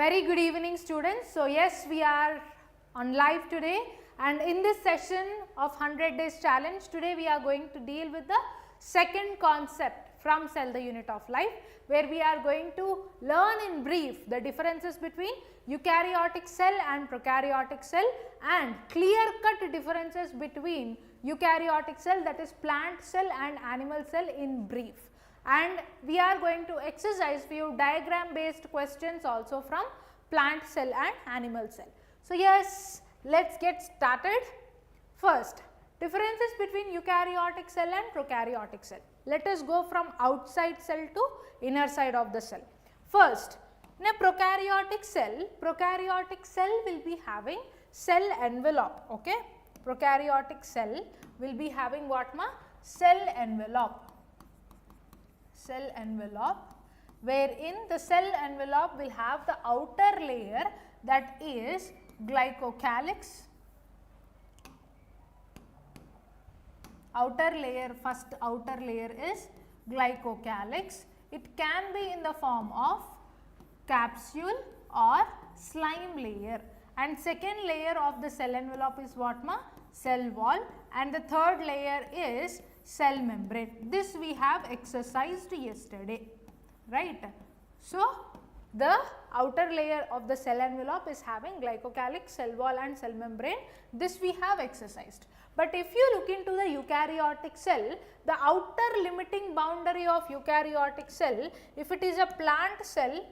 Very good evening students. So yes, we are on live today, and in this session of 100 days challenge, today we are going to deal with the second concept from Cell the Unit of Life, where we are going to learn in brief the differences between eukaryotic cell and prokaryotic cell and clear cut differences between eukaryotic cell, that is plant cell, and animal cell in brief. And we are going to exercise few diagram based questions also from plant cell and animal cell. So yes, let's get started. First, differences between eukaryotic cell and prokaryotic cell. Let us go from outside cell to inner side of the cell. First, in a prokaryotic cell will be having cell envelope. Okay, prokaryotic cell will be having what ma? Cell envelope. Cell envelope, wherein the cell envelope will have the outer layer, that is glycocalyx. Outer layer, first outer layer is glycocalyx. It can be in the form of capsule or slime layer, and second layer of the cell envelope is what ma? Cell wall, and the third layer is cell membrane. This we have exercised yesterday, right? So the outer layer of the cell envelope is having glycocalyx, cell wall and cell membrane. This we have exercised. But if you look into the eukaryotic cell, the outer limiting boundary of eukaryotic cell, if it is a plant cell,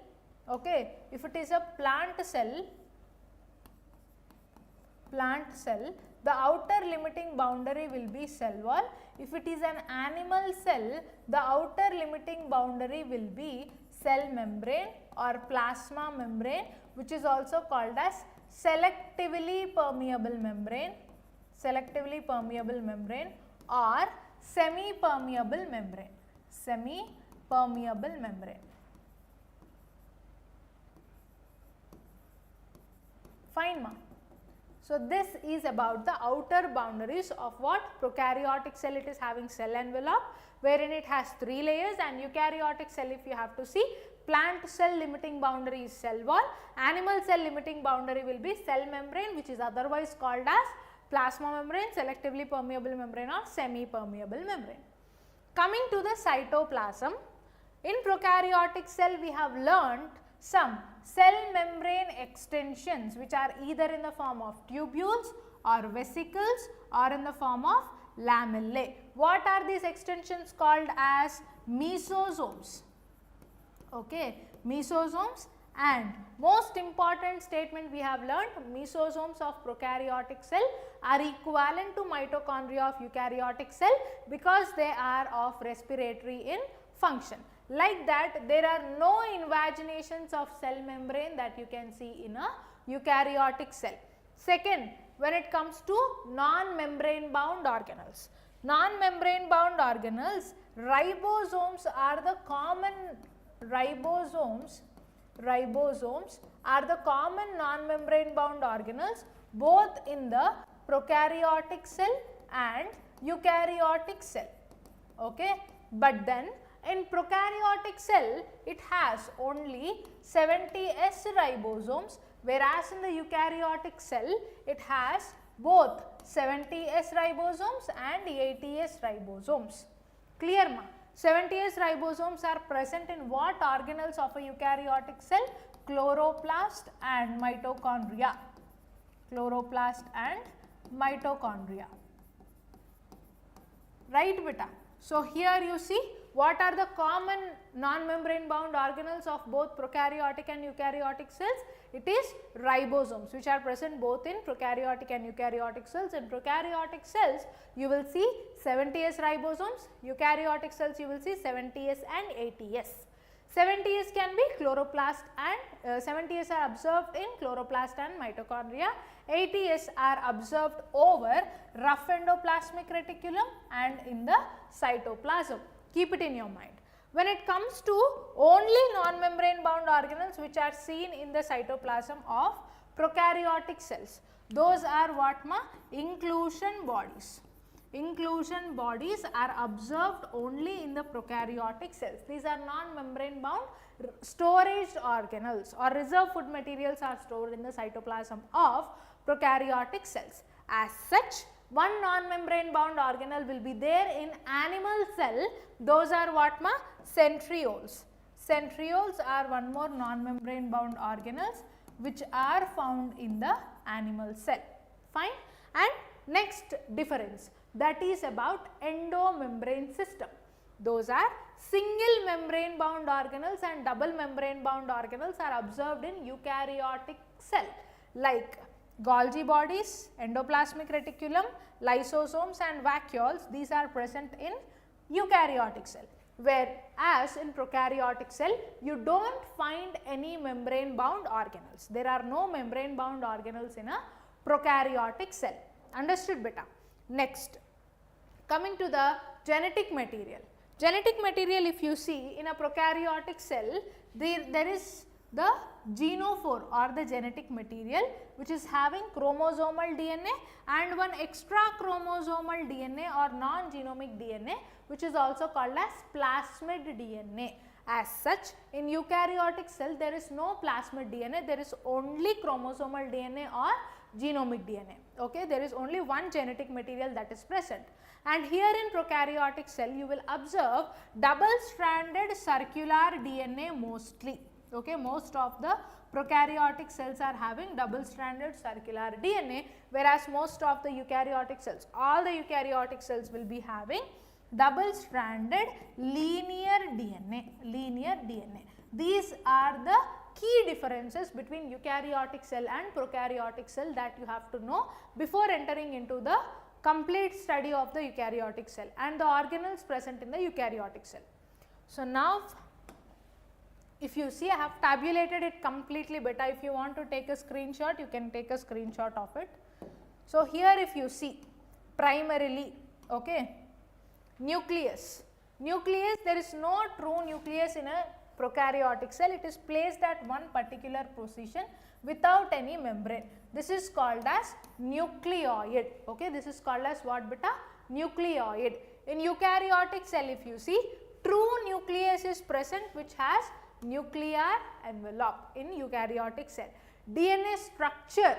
okay, if it is a plant cell, the outer limiting boundary will be cell wall. If it is an animal cell, the outer limiting boundary will be cell membrane or plasma membrane, which is also called as selectively permeable membrane or semi-permeable membrane. Fine ma. So this is about the outer boundaries of what? Prokaryotic cell, it is having cell envelope, wherein it has 3 layers, and eukaryotic cell, if you have to see, plant cell limiting boundary is cell wall, animal cell limiting boundary will be cell membrane, which is otherwise called as plasma membrane, selectively permeable membrane or semi-permeable membrane. Coming to the cytoplasm, in prokaryotic cell we have learnt some cell membrane extensions, which are either in the form of tubules or vesicles or in the form of lamellae. What are these extensions called as? Mesosomes. Okay, mesosomes. And most important statement we have learnt, mesosomes of prokaryotic cell are equivalent to mitochondria of eukaryotic cell because they are of respiratory in function. Like that, there are no invaginations of cell membrane that you can see in a eukaryotic cell. Second, when it comes to non-membrane bound organelles. Non-membrane bound organelles, ribosomes are the common non-membrane bound organelles both in the prokaryotic cell and eukaryotic cell. Okay, but then in prokaryotic cell, it has only 70S ribosomes, whereas in the eukaryotic cell, it has both 70S ribosomes and 80S ribosomes. Clear ma? 70S ribosomes are present in what organelles of a eukaryotic cell? Chloroplast and mitochondria. Right beta? So here you see, what are the common non-membrane bound organelles of both prokaryotic and eukaryotic cells? It is ribosomes, which are present both in prokaryotic and eukaryotic cells. In prokaryotic cells, you will see 70S ribosomes, eukaryotic cells you will see 70S and 80S. 70S can be chloroplast and 70S are observed in chloroplast and mitochondria. 80S are observed over rough endoplasmic reticulum and in the cytoplasm. Keep it in your mind. When it comes to only non-membrane bound organelles which are seen in the cytoplasm of prokaryotic cells, those are what ma? Inclusion bodies. inclusion bodies are observed only in the prokaryotic cells. These are non-membrane bound storage organelles or reserve food materials are stored in the cytoplasm of prokaryotic cells. As such, one non-membrane bound organelle will be there in animal cell. Those are what ma? Centrioles. Centrioles are one more non-membrane bound organelles which are found in the animal cell. Fine. And next difference, that is about endomembrane system. Those are single membrane bound organelles and double membrane bound organelles are observed in eukaryotic cell like Golgi bodies, endoplasmic reticulum, lysosomes and vacuoles. These are present in eukaryotic cell, whereas in prokaryotic cell you do not find any membrane bound organelles. There are no membrane bound organelles in a prokaryotic cell. Understood beta? Next, coming to the genetic material. Genetic material, if you see in a prokaryotic cell, there is the genophore or the genetic material which is having chromosomal DNA and one extra chromosomal DNA or non-genomic DNA which is also called as plasmid DNA. As such, in eukaryotic cell there is no plasmid DNA, there is only chromosomal DNA or genomic DNA. Okay, there is only one genetic material that is present. And here in prokaryotic cell you will observe double stranded circular DNA mostly. Okay, most of the prokaryotic cells are having double stranded circular DNA, whereas most of the eukaryotic cells, all the eukaryotic cells will be having double stranded linear DNA. These are the key differences between eukaryotic cell and prokaryotic cell that you have to know before entering into the complete study of the eukaryotic cell and the organelles present in the eukaryotic cell. So now if you see, I have tabulated it completely beta. If you want to take a screenshot, you can take a screenshot of it. So here if you see, primarily, okay, nucleus, there is no true nucleus in a prokaryotic cell. It is placed at one particular position without any membrane. This is called as nucleoid. Okay, this is called as what beta? Nucleoid. In eukaryotic cell, if you see, true nucleus is present which has nuclear envelope in eukaryotic cell. DNA structure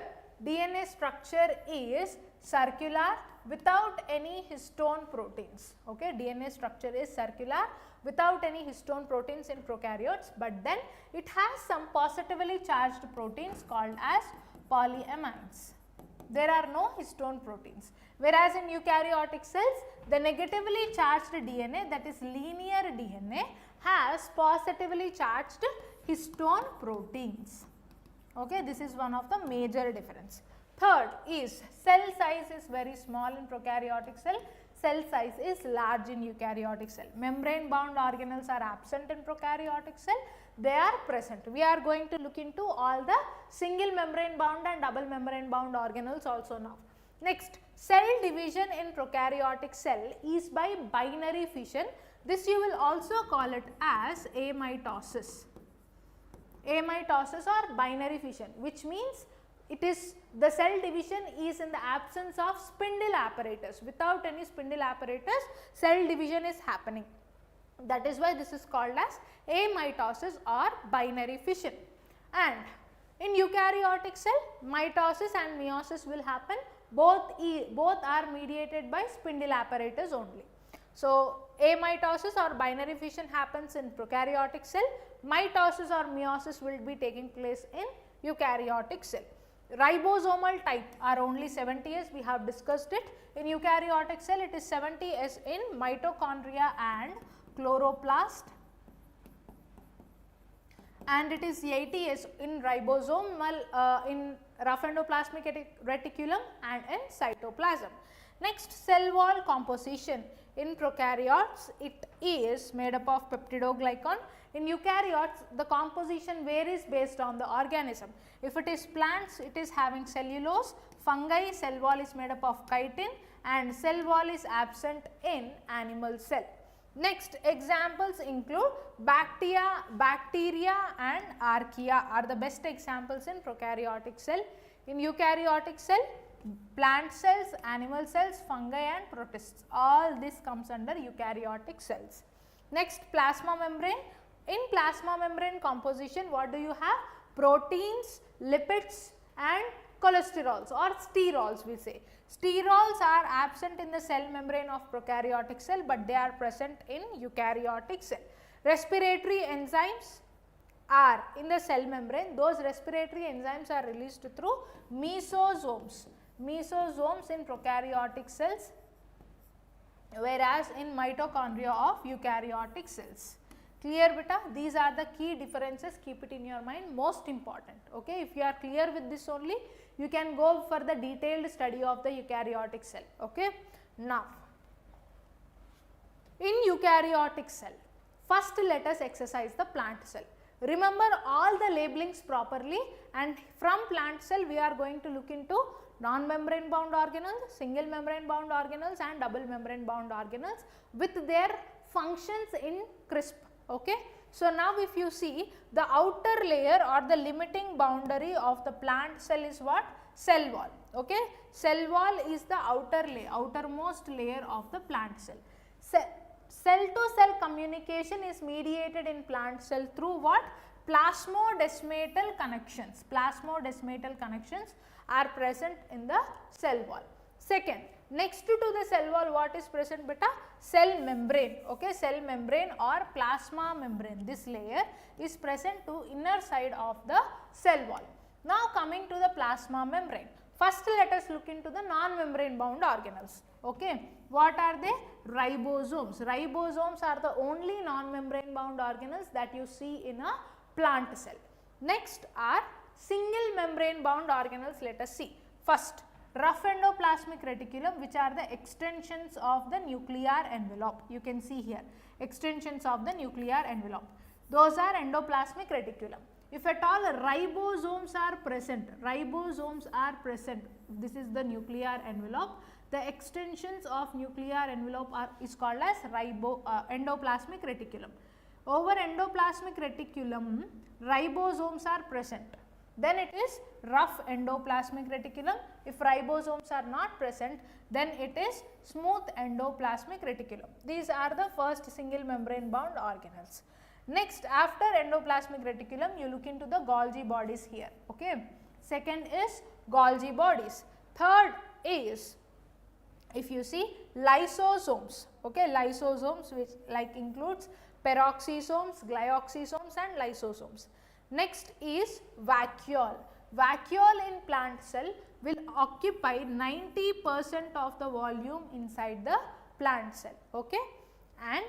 is circular without any histone proteins. Okay, DNA structure is circular without any histone proteins in prokaryotes, but then it has some positively charged proteins called as polyamines. There are no histone proteins, whereas in eukaryotic cells the negatively charged DNA, that is linear DNA, has positively charged histone proteins. Okay, this is one of the major difference. Third is cell size is very small in prokaryotic cell, cell size is large in eukaryotic cell. Membrane bound organelles are absent in prokaryotic cell, they are present. We are going to look into all the single membrane bound and double membrane bound organelles also now. Next, cell division in prokaryotic cell is by binary fission. This you will also call it as amitosis. Amitosis or binary fission, which means it is the cell division is in the absence of spindle apparatus. Without any spindle apparatus, cell division is happening. That is why this is called as amitosis or binary fission. And in eukaryotic cell, mitosis and meiosis will happen. Both are mediated by spindle apparatus only. So, amitosis or binary fission happens in prokaryotic cell, mitosis or meiosis will be taking place in eukaryotic cell. Ribosomal type are only 70S, we have discussed it. In eukaryotic cell it is 70S in mitochondria and chloroplast, and it is 80S in ribosomal in rough endoplasmic reticulum and in cytoplasm. Next, cell wall composition. In prokaryotes, it is made up of peptidoglycan. In eukaryotes, the composition varies based on the organism. If it is plants, it is having cellulose. Fungi, cell wall is made up of chitin, and cell wall is absent in animal cell. Next, examples include bacteria and archaea are the best examples in prokaryotic cell. In eukaryotic cell, plant cells, animal cells, fungi and protists. All this comes under eukaryotic cells. Next, plasma membrane. In plasma membrane composition, what do you have? Proteins, lipids and cholesterols or sterols we say. Sterols are absent in the cell membrane of prokaryotic cell, but they are present in eukaryotic cell. Respiratory enzymes are in the cell membrane. Those respiratory enzymes are released through mesosomes. Mesosomes in prokaryotic cells, whereas in mitochondria of eukaryotic cells. Clear beta? These are the key differences, keep it in your mind, most important. Okay, if you are clear with this only, you can go for the detailed study of the eukaryotic cell. Okay. Now, in eukaryotic cell, first let us exercise the plant cell. Remember all the labelings properly, and from plant cell we are going to look into non-membrane bound organelles, single membrane bound organelles and double membrane bound organelles with their functions in crisp. Okay. So, now if you see, the outer layer or the limiting boundary of the plant cell is what? Cell wall. Okay. Cell wall is the outer layer, outermost layer of the plant cell. Cell to cell communication is mediated in plant cell through what? Plasmodesmatal connections. Plasmodesmatal connections are present in the cell wall. Second, next to the cell wall, what is present beta? Cell membrane. Okay, cell membrane or plasma membrane. This layer is present to inner side of the cell wall. Now, coming to the plasma membrane. First, let us look into the non-membrane bound organelles. Okay, what are they? Ribosomes. Ribosomes are the only non-membrane bound organelles that you see in a plant cell. Next are single membrane bound organelles. Let us see. First, rough endoplasmic reticulum, which are the extensions of the nuclear envelope. You can see here, extensions of the nuclear envelope. Those are endoplasmic reticulum. If at all ribosomes are present, this is the nuclear envelope. The extensions of nuclear envelope is called as endoplasmic reticulum. Over endoplasmic reticulum, ribosomes are present. Then it is rough endoplasmic reticulum. If ribosomes are not present, then it is smooth endoplasmic reticulum. These are the first single membrane bound organelles. Next, after endoplasmic reticulum, you look into the Golgi bodies here. Okay. Second is Golgi bodies. Third is, if you see, lysosomes. Okay, lysosomes, which like includes peroxisomes, glyoxysomes and lysosomes. Next is vacuole. Vacuole in plant cell will occupy 90% of the volume inside the plant cell. Okay, and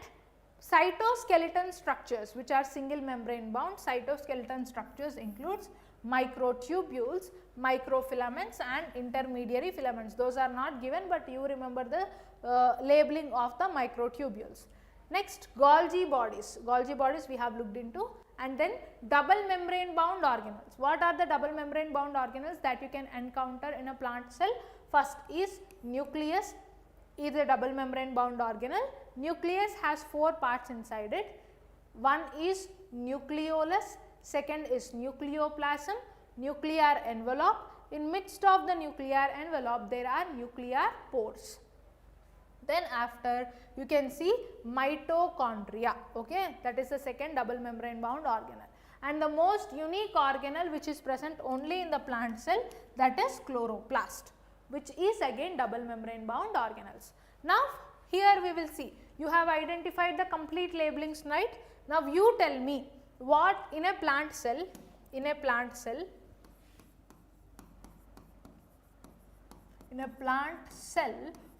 cytoskeleton structures, which are single membrane bound. Cytoskeleton structures includes microtubules, microfilaments and intermediary filaments. Those are not given, but you remember the labeling of the microtubules. Next, Golgi bodies. Golgi bodies we have looked into, and then double membrane bound organelles. What are the double membrane bound organelles that you can encounter in a plant cell? First is nucleus, is a double membrane bound organelle. Nucleus has 4 parts inside it. One is nucleolus, second is nucleoplasm, nuclear envelope. In midst of the nuclear envelope, there are nuclear pores. Then after, you can see mitochondria. Okay, that is the second double membrane bound organelle. And the most unique organelle which is present only in the plant cell, that is chloroplast, which is again double membrane bound organelles. Now, here we will see, you have identified the complete labelings, right? Now, you tell me what in a plant cell,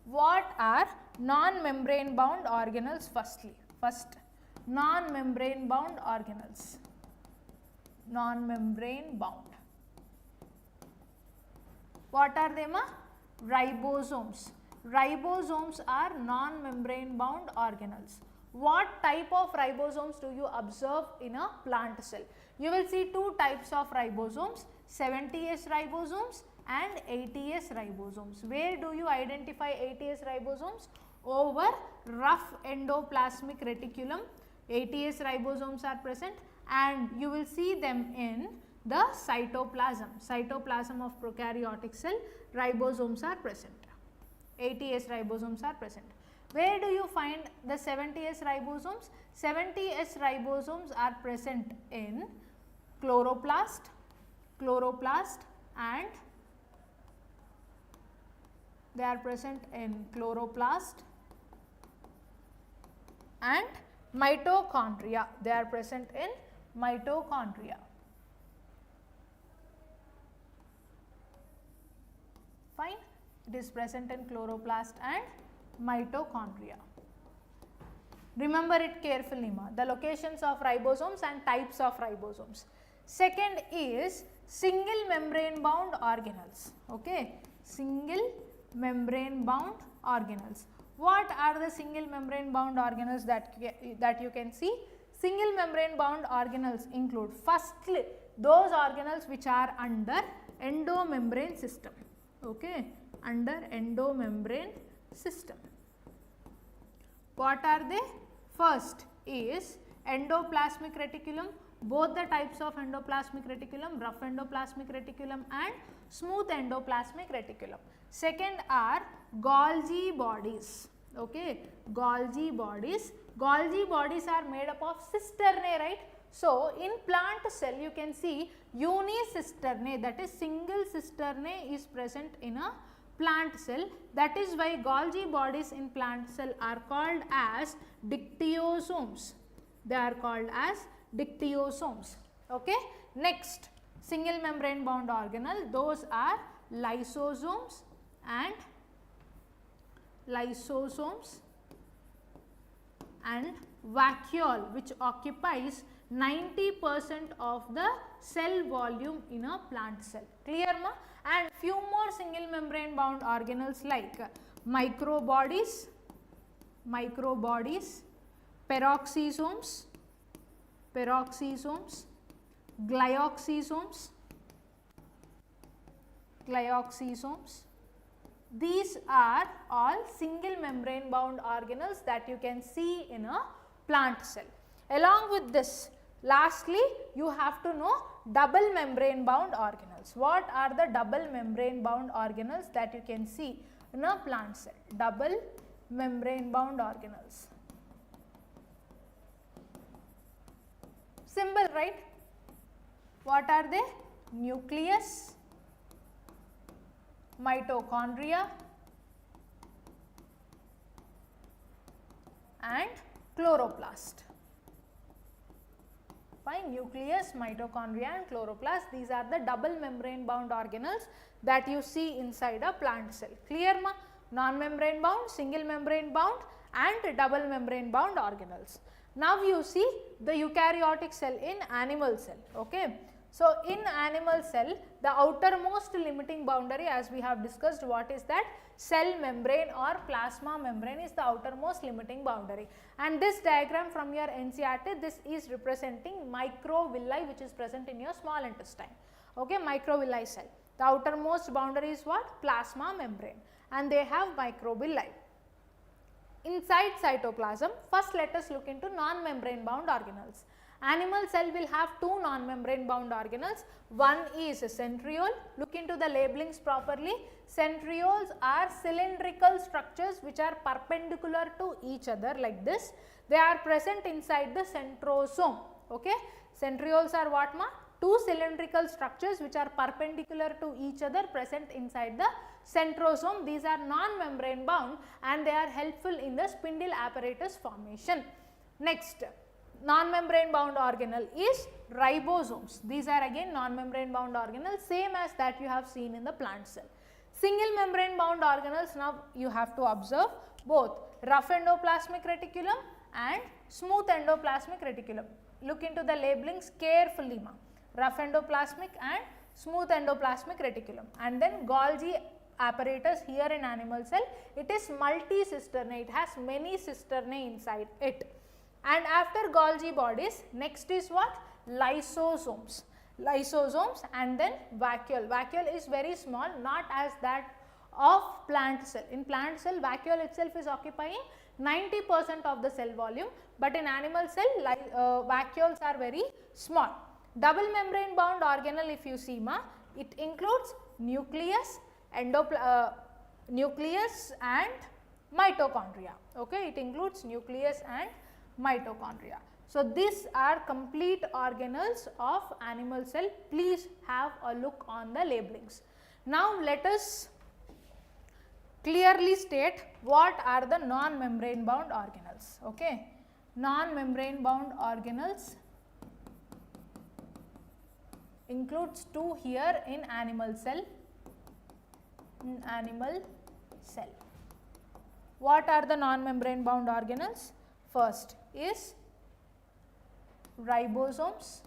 what are non-membrane bound organelles firstly? First, non-membrane bound organelles, non-membrane bound. What are they, ma? Ribosomes. Ribosomes are non-membrane bound organelles. What type of ribosomes do you observe in a plant cell? You will see 2 types of ribosomes, 70S ribosomes and 80S ribosomes. Where do you identify 80S ribosomes? Over rough endoplasmic reticulum, 80S ribosomes are present, and you will see them in the cytoplasm of prokaryotic cell, ribosomes are present. 80S ribosomes are present. Where do you find the 70S ribosomes? 70S ribosomes are present in chloroplast and they are present in chloroplast and mitochondria. They are present in mitochondria. Fine. It is present in chloroplast and mitochondria. Remember it carefully, ma. The locations of ribosomes and types of ribosomes. Second is single membrane bound organelles. Okay, single membrane bound organelles. What are the single membrane bound organelles that you can see? Single membrane bound organelles include firstly those organelles which are under endomembrane system. Okay, under endomembrane system. What are they? First is endoplasmic reticulum, both the types of endoplasmic reticulum, rough endoplasmic reticulum and smooth endoplasmic reticulum. Second are Golgi bodies. Okay, Golgi bodies. Golgi bodies are made up of cisternae, right? So, in plant cell you can see unicisternae, that is single cisternae is present in a plant cell. That is why Golgi bodies in plant cell are called as dictyosomes. They are called as dictyosomes. Okay. Next, single membrane bound organelle, those are lysosomes and vacuole, which occupies 90% of the cell volume in a plant cell. Clear, ma? And few more single membrane bound organelles like microbodies, peroxisomes, glyoxysomes. These are all single membrane bound organelles that you can see in a plant cell. Along with this, lastly, you have to know double membrane bound organelles. What are the double membrane bound organelles that you can see in a plant cell? Double membrane bound organelles. Simple, right? What are they? Nucleus, mitochondria and chloroplast. Fine, nucleus, mitochondria and chloroplast, these are the double membrane bound organelles that you see inside a plant cell. Clear, ma? Non-membrane bound, single membrane bound and double membrane bound organelles. Now you see the eukaryotic cell in animal cell. Okay. So, in animal cell, the outermost limiting boundary, as we have discussed, what is that? Cell membrane or plasma membrane is the outermost limiting boundary. And this diagram from your NCERT, this is representing microvilli which is present in your small intestine. Okay, microvilli cell. The outermost boundary is what? Plasma membrane, and they have microvilli. Inside cytoplasm, first let us look into non-membrane bound organelles. Animal cell will have two non-membrane bound organelles. One is centriole. Look into the labelings properly. Centrioles are cylindrical structures which are perpendicular to each other like this. They are present inside the centrosome. Okay. Centrioles are what, ma? Two cylindrical structures which are perpendicular to each other present inside the centrosome. These are non-membrane bound and they are helpful in the spindle apparatus formation. Next, non-membrane bound organelle is ribosomes. These are again non-membrane bound organelles, same as that you have seen in the plant cell. Single membrane bound organelles, now you have to observe both rough endoplasmic reticulum and smooth endoplasmic reticulum. Look into the labelings carefully, ma. Rough endoplasmic and smooth endoplasmic reticulum. And then Golgi apparatus here in animal cell, it is multi-cisternae, it has many cisternae inside it. And after Golgi bodies, next is what? Lysosomes. Lysosomes and then vacuole. Vacuole is very small, not as that of plant cell. In plant cell, vacuole itself is occupying 90% of the cell volume, but in animal cell, vacuoles are very small. Double membrane bound organelle, if you see ma, it includes nucleus, nucleus and mitochondria. Okay, it includes nucleus and mitochondria. So, these are complete organelles of animal cell. Please have a look on the labelings. Now, let us clearly state what are the non-membrane bound organelles. Okay, non-membrane bound organelles includes two here in animal cell. In animal cell, what are the non-membrane bound organelles? First is ribosomes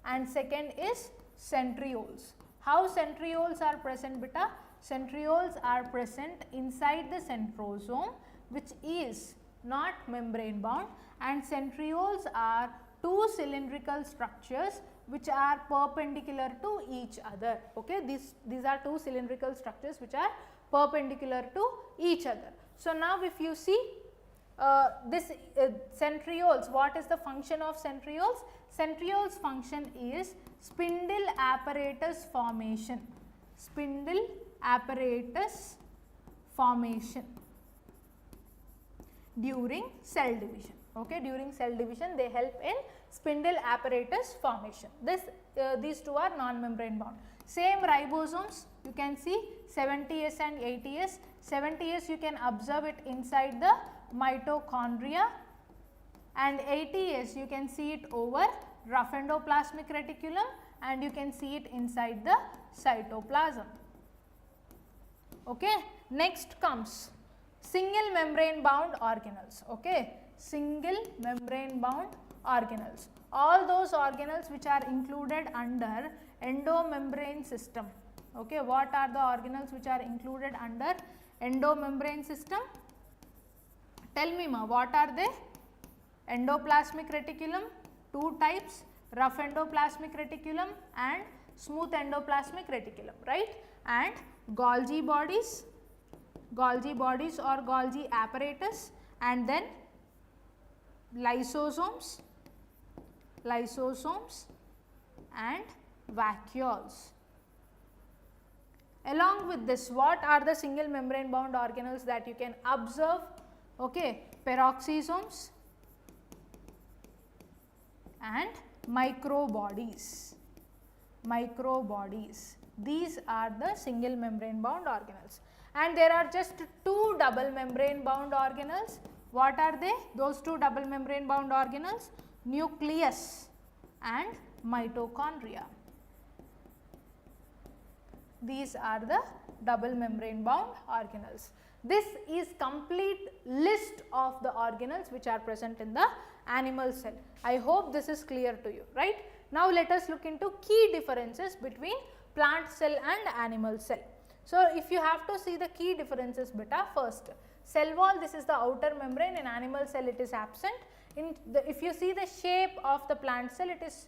and second is centrioles. How centrioles are present beta? Centrioles are present inside the centrosome, which is not membrane bound, and centrioles are two cylindrical structures which are perpendicular to each other. Okay, these are two cylindrical structures which are perpendicular to each other. So, now if you see this centrioles, what is the function of centrioles? Centrioles function is spindle apparatus formation, spindle apparatus formation during cell division. Okay, during cell division they help in spindle apparatus formation. These two are non-membrane bound. Same ribosomes, you can see 70S and 80S. 70S you can observe it inside the mitochondria, and 80S you can see it over rough endoplasmic reticulum, and you can see it inside the cytoplasm. Okay. Next comes single membrane bound organelles. Okay, single membrane bound organelles, all those organelles which are included under endomembrane system. Okay, what are the organelles which are included under endomembrane system? Tell me ma, what are they? Endoplasmic reticulum, two types, rough endoplasmic reticulum and smooth endoplasmic reticulum, right? And Golgi bodies or Golgi apparatus, and then lysosomes and vacuoles. Along with this, what are the single membrane bound organelles that you can observe? Okay, peroxisomes and microbodies. These are the single membrane bound organelles, and there are just two double membrane bound organelles. What are they? Those two double membrane bound organelles, nucleus and mitochondria. These are the double membrane bound organelles. This is complete list of the organelles which are present in the animal cell. I hope this is clear to you, right? Now, let us look into key differences between plant cell and animal cell. So, if you have to see the key differences beta, first cell wall, this is the outer membrane, in animal cell it is absent. If you see the shape of the plant cell, it is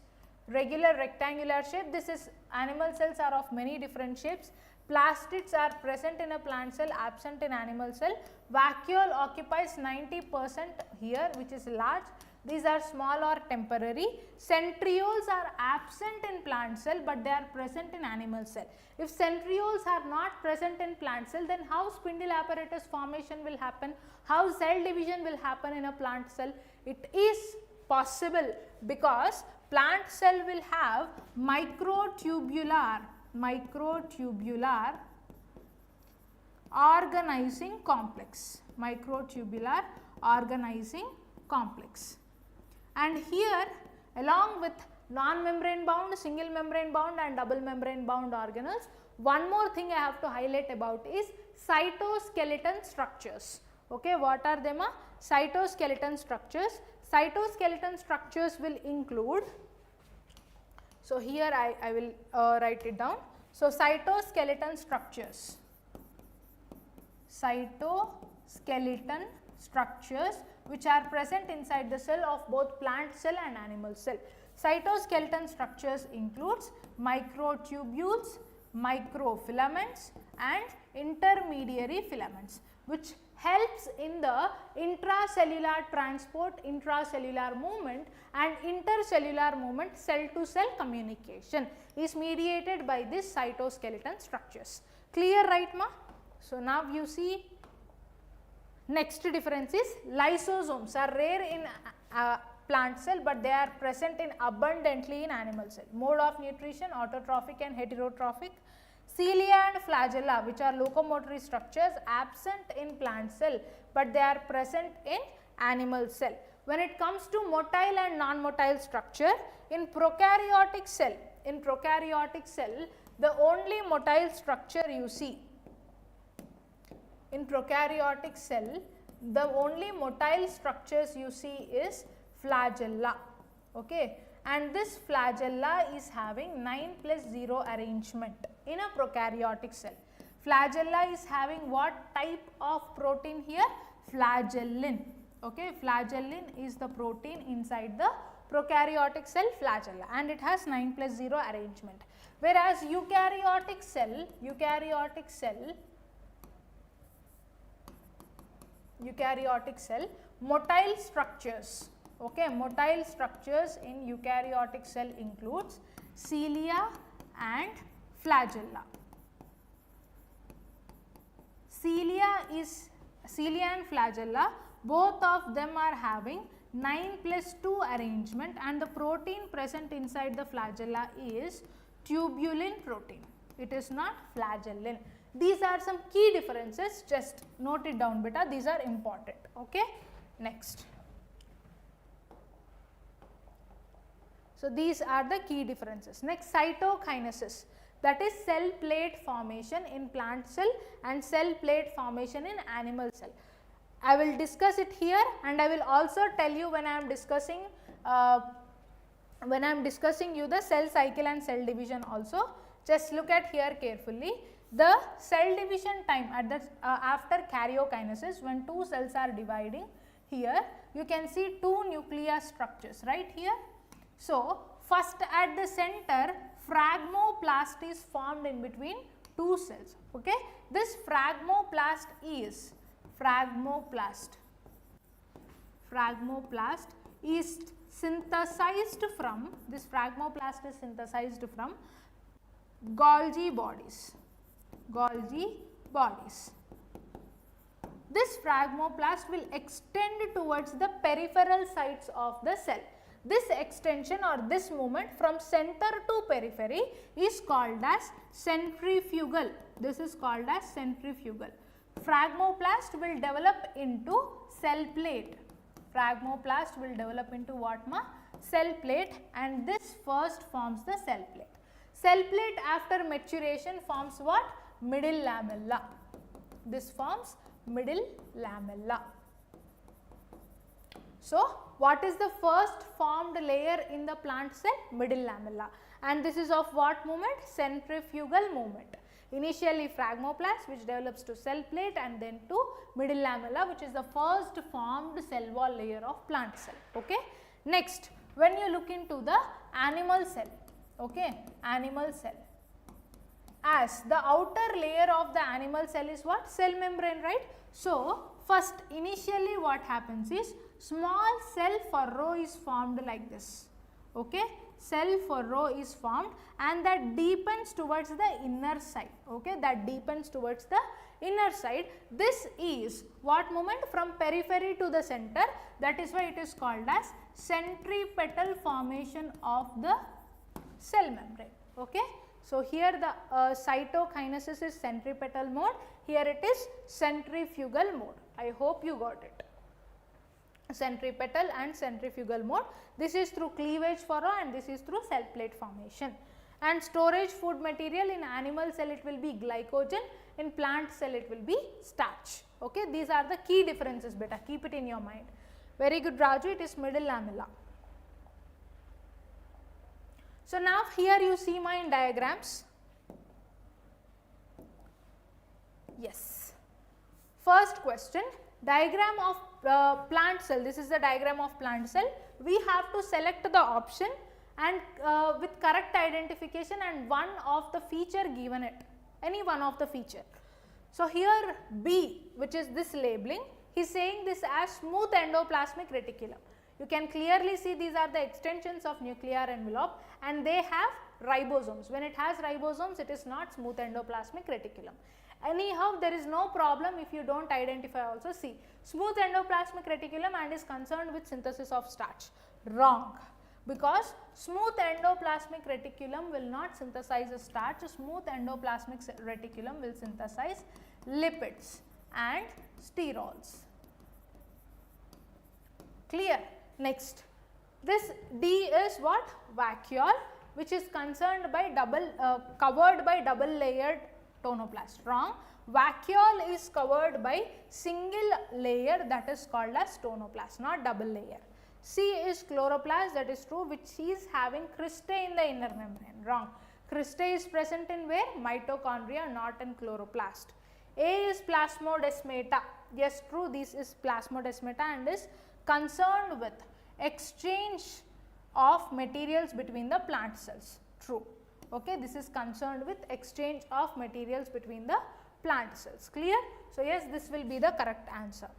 regular rectangular shape. This is animal cells are of many different shapes. Plastids are present in a plant cell, absent in animal cell. Vacuole occupies 90% here, which is large. These are small or temporary. Centrioles are absent in plant cell, but they are present in animal cell. If centrioles are not present in plant cell, then how spindle apparatus formation will happen? How cell division will happen in a plant cell? It is possible because plant cell will have microtubular organizing complex, and here along with non-membrane bound, single membrane bound and double membrane bound organelles, one more thing I have to highlight about is cytoskeleton structures. Okay, what are them? Cytoskeleton structures. Cytoskeleton structures will include, so here I will write it down. So, cytoskeleton structures, which are present inside the cell of both plant cell and animal cell. Cytoskeleton structures includes microtubules, microfilaments and intermediary filaments, which helps in the intracellular transport, intracellular movement and intercellular movement, cell to cell communication is mediated by this cytoskeleton structures. Clear, right ma? So, now you see next difference is lysosomes are rare in plant cell, but they are present in abundantly in animal cell. Mode of nutrition, autotrophic and heterotrophic. Cilia and flagella, which are locomotory structures, absent in plant cell, but they are present in animal cell. When it comes to motile and non-motile structure, in prokaryotic cell, the only motile structure you see, in prokaryotic cell, the only motile structures you see is flagella, okay, and this flagella is having 9+0 arrangement in a prokaryotic cell. Flagella is having what type of protein here? Flagellin, okay, flagellin is the protein inside the prokaryotic cell, flagella, and it has 9+0 arrangement, whereas eukaryotic cell, motile structures, okay, motile structures in eukaryotic cell includes cilia and flagella. Cilia and flagella, both of them are having 9+2 arrangement, and the protein present inside the flagella is tubulin protein. It is not flagellin. These are some key differences, just note it down beta, these are important, okay. Next. So, these are the key differences. Next, cytokinesis, that is cell plate formation in plant cell and cell plate formation in animal cell. I will discuss it here, and I will also tell you when I am discussing you the cell cycle and cell division also. Just look at here carefully. The cell division time at the after karyokinesis, when two cells are dividing, here you can see two nucleus structures right here. So, first at the center, phragmoplast is formed in between two cells, okay. This phragmoplast is synthesized from, Golgi bodies. This phragmoplast will extend towards the peripheral sides of the cell. This extension or this movement from center to periphery is called as centrifugal. This is called as centrifugal. Phragmoplast will develop into cell plate. Phragmoplast will develop into what ma? Cell plate, and this first forms the cell plate. Cell plate after maturation forms what? Middle lamella. This forms middle lamella. So, what is the first formed layer in the plant cell? Middle lamella, and this is of what movement? Centrifugal movement. Initially phragmoplast, which develops to cell plate, and then to middle lamella, which is the first formed cell wall layer of plant cell, okay. Next, when you look into the animal cell, okay, animal cell, as the outer layer of the animal cell is what? Cell membrane, right. So, first initially what happens is small cell furrow is formed like this, okay. Cell furrow is formed, and that deepens towards the inner side, okay, that deepens towards the inner side. This is what movement? From periphery to the center, that is why it is called as centripetal formation of the cell membrane, okay. So, here the cytokinesis is centripetal mode, here it is centrifugal mode. I hope you got it. Centripetal and centrifugal mode. This is through cleavage furrow, and this is through cell plate formation. And storage food material, in animal cell it will be glycogen, in plant cell it will be starch, okay. These are the key differences beta, keep it in your mind. Very good Raju, it is middle lamella. So, now here you see my diagrams. Yes. First question, diagram of plant cell. This is the diagram of plant cell. We have to select the option and with correct identification and one of the feature given it, any one of the feature. So, here B, which is this labeling, he is saying this as smooth endoplasmic reticulum. You can clearly see these are the extensions of nuclear envelope and they have ribosomes. When it has ribosomes, it is not smooth endoplasmic reticulum. Anyhow, there is no problem if you do not identify also. See, smooth endoplasmic reticulum and is concerned with synthesis of starch. Wrong, because smooth endoplasmic reticulum will not synthesize a starch. Smooth endoplasmic reticulum will synthesize lipids and sterols. Clear? Next, this D is what? Vacuole, which is concerned by covered by double layered tonoplast. Wrong. Vacuole is covered by single layer, that is called as tonoplast, not double layer. C is chloroplast, that is true, which is having cristae in the inner membrane. Wrong. Cristae is present in where? Mitochondria, not in chloroplast. A is plasmodesmata. Yes, true, this is plasmodesmata and is concerned with exchange of materials between the plant cells. True. Okay, this is concerned with exchange of materials between the plant cells. Clear? So, yes, this will be the correct answer.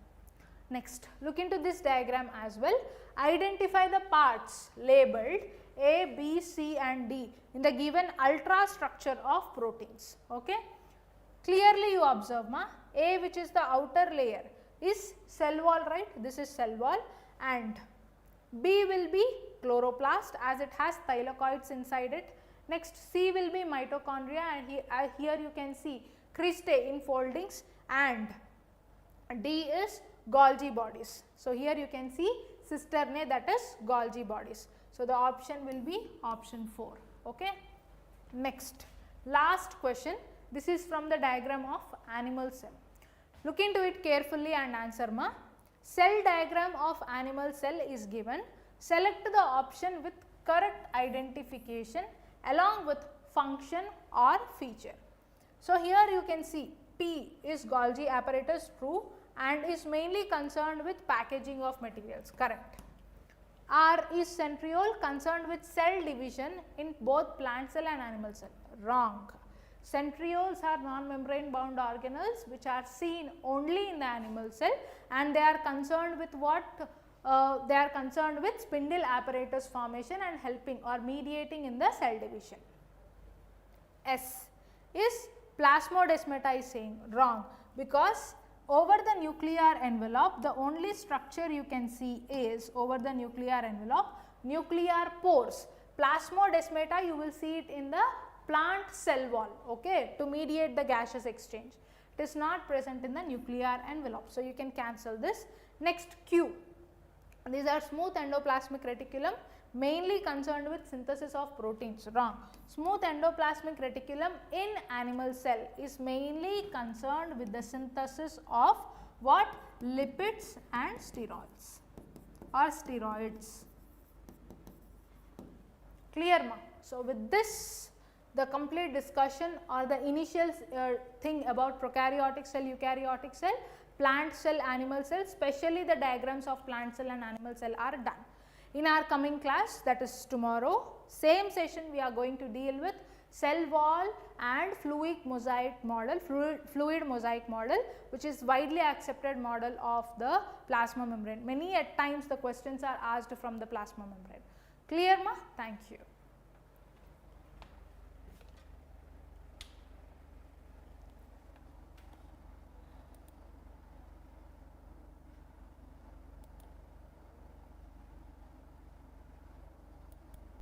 Next, look into this diagram as well. Identify the parts labeled A, B, C and D in the given ultrastructure of proteins. Okay. Clearly you observe, ma, A, which is the outer layer, is cell wall, right? This is cell wall, and B will be chloroplast as it has thylakoids inside it. Next, C will be mitochondria, and here you can see cristae in foldings, and D is Golgi bodies. So, here you can see cisternae, that is Golgi bodies. So, the option will be option 4. Okay. Next, last question. This is from the diagram of animal cell. Look into it carefully and answer, ma. Cell diagram of animal cell is given. Select the option with correct identification along with function or feature. So, here you can see P is Golgi apparatus, true, and is mainly concerned with packaging of materials, correct. R is centriole, concerned with cell division in both plant cell and animal cell, wrong. Centrioles are non-membrane bound organelles which are seen only in the animal cell, and they are concerned with what? They are concerned with spindle apparatus formation and helping or mediating in the cell division. S is plasmodesmata is saying, wrong, because over the nuclear envelope the only structure you can see is over the nuclear envelope nuclear pores. Plasmodesmata you will see it in the plant cell wall, okay, to mediate the gaseous exchange. It is not present in the nuclear envelope. So, you can cancel this. Next, Q. These are smooth endoplasmic reticulum, mainly concerned with synthesis of proteins, wrong. Smooth endoplasmic reticulum in animal cell is mainly concerned with the synthesis of what? Lipids and steroids or steroids. Clear, ma? So, with this, the complete discussion or the initial thing about prokaryotic cell, eukaryotic cell, plant cell, animal cell, especially the diagrams of plant cell and animal cell are done. In our coming class, that is tomorrow, same session we are going to deal with cell wall and fluid mosaic model, which is widely accepted model of the plasma membrane. Many at times the questions are asked from the plasma membrane. Clear, ma? Thank you.